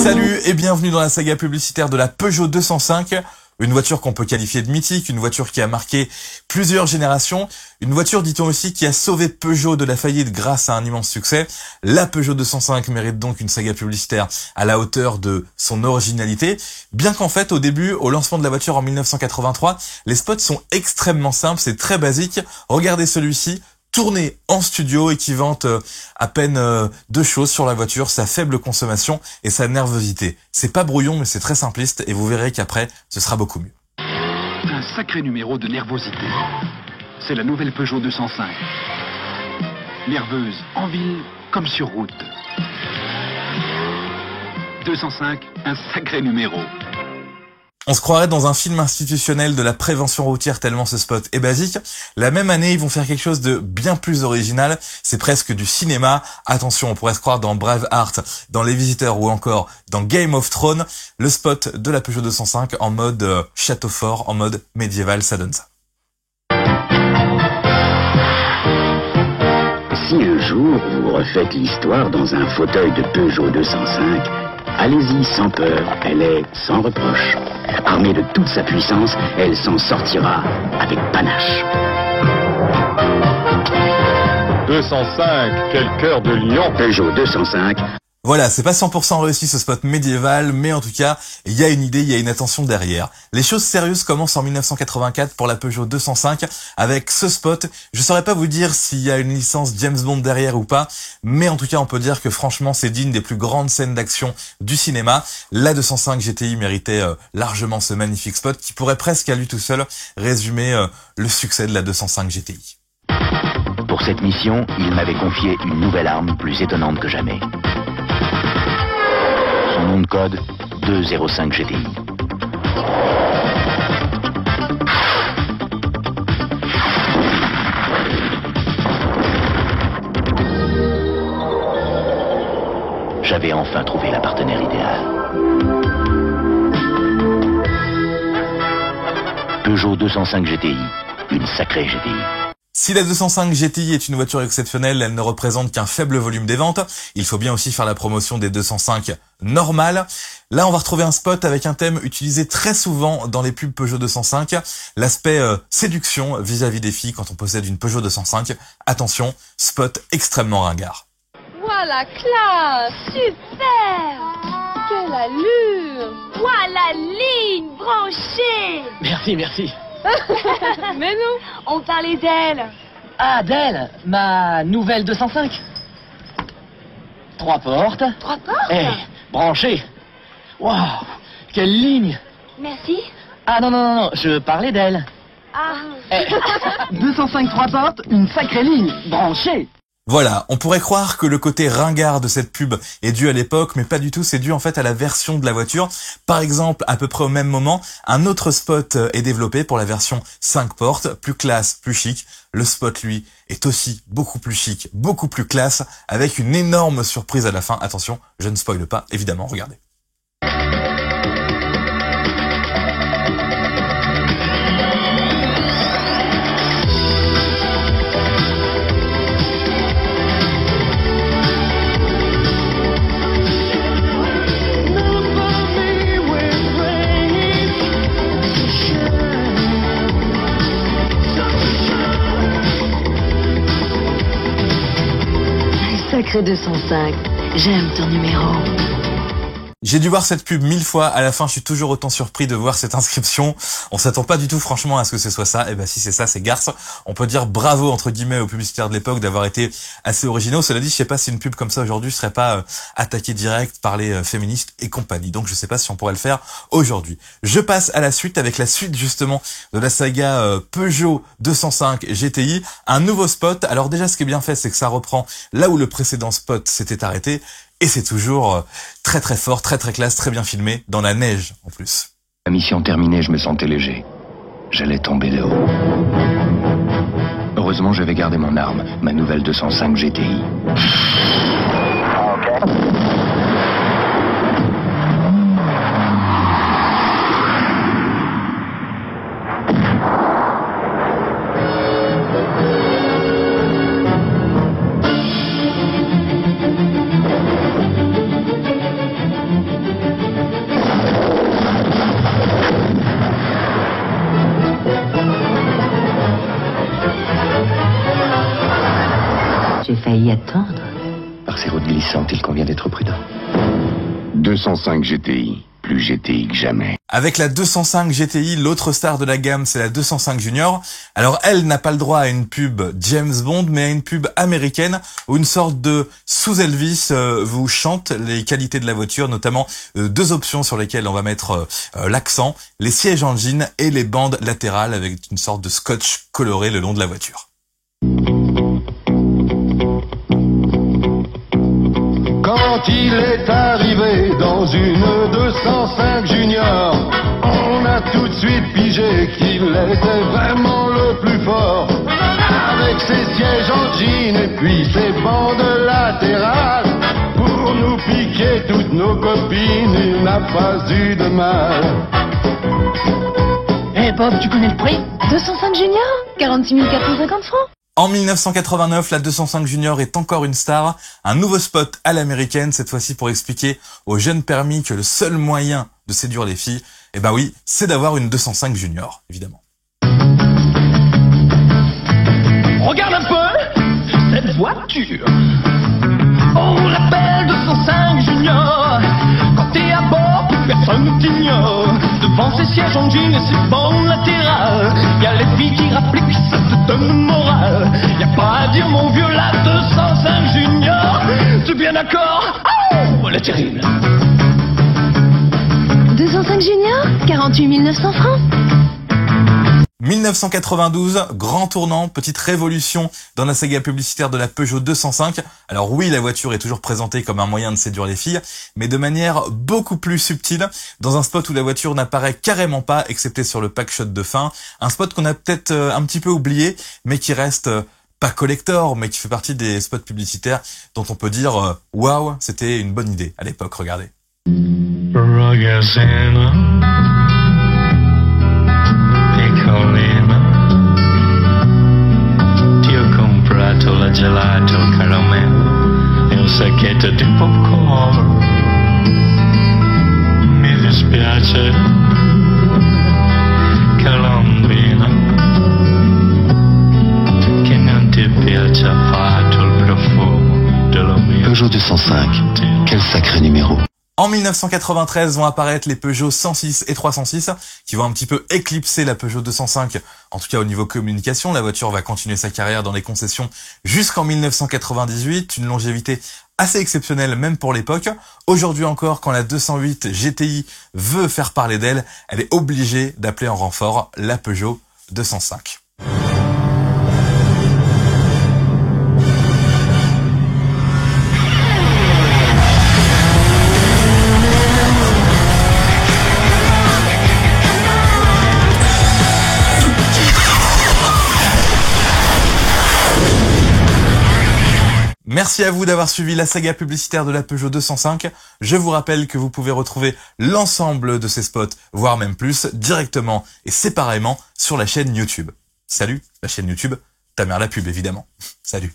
Salut et bienvenue dans la saga publicitaire de la Peugeot 205. Une voiture qu'on peut qualifier de mythique, une voiture qui a marqué plusieurs générations, une voiture, dit-on aussi, qui a sauvé Peugeot de la faillite grâce à un immense succès. La Peugeot 205 mérite donc une saga publicitaire à la hauteur de son originalité, bien qu'en fait, au début, au lancement de la voiture en 1983, les spots sont extrêmement simples, c'est très basique. Regardez celui-ci, tourné en studio et qui vante à peine deux choses sur la voiture, sa faible consommation et sa nervosité. C'est pas brouillon mais c'est très simpliste et vous verrez qu'après ce sera beaucoup mieux. Un sacré numéro de nervosité. C'est la nouvelle Peugeot 205. Nerveuse en ville comme sur route. 205, un sacré numéro. On se croirait dans un film institutionnel de la prévention routière tellement ce spot est basique. La même année, ils vont faire quelque chose de bien plus original. C'est presque du cinéma. Attention, on pourrait se croire dans Braveheart, dans Les Visiteurs ou encore dans Game of Thrones. Le spot de la Peugeot 205 en mode château fort, en mode médiéval, ça donne ça. Si un jour vous refaites l'histoire dans un fauteuil de Peugeot 205, allez-y sans peur, elle est sans reproche. Armée de toute sa puissance, elle s'en sortira avec panache. 205, quel cœur de lion. Peugeot 205. Voilà, c'est pas 100% réussi ce spot médiéval, mais en tout cas, il y a une idée, il y a une attention derrière. Les choses sérieuses commencent en 1984 pour la Peugeot 205 avec ce spot. Je saurais pas vous dire s'il y a une licence James Bond derrière ou pas, mais en tout cas, on peut dire que franchement, c'est digne des plus grandes scènes d'action du cinéma. La 205 GTI méritait largement ce magnifique spot qui pourrait presque à lui tout seul résumer le succès de la 205 GTI. Pour cette mission, il m'avait confié une nouvelle arme plus étonnante que jamais. Son nom de code, 205 GTI. J'avais enfin trouvé la partenaire idéale. Peugeot 205 GTI, une sacrée GTI. Si la 205 GTI est une voiture exceptionnelle, elle ne représente qu'un faible volume des ventes. Il faut bien aussi faire la promotion des 205 normales. Là, on va retrouver un spot avec un thème utilisé très souvent dans les pubs Peugeot 205. L'aspect séduction vis-à-vis des filles quand on possède une Peugeot 205. Attention, spot extrêmement ringard. Voilà, classe, super. Quelle allure. Voilà, ligne branchée. Merci. Mais non, on parlait d'elle. Ah, d'elle, ma nouvelle 205. 3 portes. 3 portes. Eh, branchée. Waouh, quelle ligne. Merci. Ah non, je parlais d'elle. Ah. 205 3 portes, une sacrée ligne, branchée. Voilà, on pourrait croire que le côté ringard de cette pub est dû à l'époque, mais pas du tout, c'est dû en fait à la version de la voiture. Par exemple, à peu près au même moment, un autre spot est développé pour la version 5 portes, plus classe, plus chic. Le spot, lui, est aussi beaucoup plus chic, beaucoup plus classe, avec une énorme surprise à la fin. Attention, je ne spoile pas, évidemment, regardez. Sacré 205, j'aime ton numéro. J'ai dû voir cette pub 1000 fois, à la fin je suis toujours autant surpris de voir cette inscription. On s'attend pas du tout franchement à ce que ce soit ça, et ben si c'est ça, c'est garce. On peut dire bravo entre guillemets aux publicitaires de l'époque d'avoir été assez originaux. Cela dit, je sais pas si une pub comme ça aujourd'hui serait pas attaquée direct par les féministes et compagnie, donc je sais pas si on pourrait le faire aujourd'hui. Je passe à la suite avec la suite justement de la saga Peugeot 205 GTI, un nouveau spot. Alors déjà ce qui est bien fait, c'est que ça reprend là où le précédent spot s'était arrêté. Et c'est toujours très très fort, très très classe, très bien filmé, dans la neige en plus. La mission terminée, je me sentais léger. J'allais tomber de haut. Heureusement, j'avais gardé mon arme, ma nouvelle 205 GTI. m'y attendre. Par ces routes glissantes, il convient d'être prudent. 205 GTI, plus GTI que jamais. Avec la 205 GTI, l'autre star de la gamme, c'est la 205 Junior. Alors elle n'a pas le droit à une pub James Bond, mais à une pub américaine où une sorte de sous-Elvis vous chante les qualités de la voiture, notamment deux options sur lesquelles on va mettre l'accent, les sièges en jean et les bandes latérales avec une sorte de scotch coloré le long de la voiture. Quand il est arrivé dans une 205 Junior, on a tout de suite pigé qu'il était vraiment le plus fort. Avec ses sièges en jean et puis ses bandes latérales, pour nous piquer toutes nos copines, il n'a pas eu de mal. Eh Bob, tu connais le prix? 205 Junior 46 450 francs. En 1989, la 205 Junior est encore une star. Un nouveau spot à l'américaine, cette fois-ci pour expliquer aux jeunes permis que le seul moyen de séduire les filles, eh ben oui, c'est d'avoir une 205 Junior, évidemment. Regarde un peu cette voiture. On l'appelle 205 Junior. Quand t'es à bord, plus personne ne t'ignore. Devant ses sièges en jean et ses bandes latérales, y'a les filles qui rappliquent, ça te donne le moral. Y'a pas à dire mon vieux, la 205 Junior. Tu es bien d'accord? Oh, elle est terrible. 205 Junior 48 900 francs. 1992, grand tournant, petite révolution dans la saga publicitaire de la Peugeot 205. Alors oui, la voiture est toujours présentée comme un moyen de séduire les filles, mais de manière beaucoup plus subtile, dans un spot où la voiture n'apparaît carrément pas, excepté sur le pack shot de fin. Un spot qu'on a peut-être un petit peu oublié, mais qui reste pas collector, mais qui fait partie des spots publicitaires dont on peut dire waouh, c'était une bonne idée à l'époque, regardez. Ti ho comprato la gelato caramel e un sacchetto di popcorn. Mi dispiace, Colombina, che non ti piace affatto il profumo dello mio. Peugeot 205, quel sacré numéro. En 1993 vont apparaître les Peugeot 106 et 306 qui vont un petit peu éclipser la Peugeot 205, en tout cas au niveau communication. La voiture va continuer sa carrière dans les concessions jusqu'en 1998, une longévité assez exceptionnelle même pour l'époque. Aujourd'hui encore, quand la 208 GTI veut faire parler d'elle, elle est obligée d'appeler en renfort la Peugeot 205. Merci à vous d'avoir suivi la saga publicitaire de la Peugeot 205. Je vous rappelle que vous pouvez retrouver l'ensemble de ces spots, voire même plus, directement et séparément sur la chaîne YouTube. Salut, la chaîne YouTube, ta mère la pub évidemment. Salut.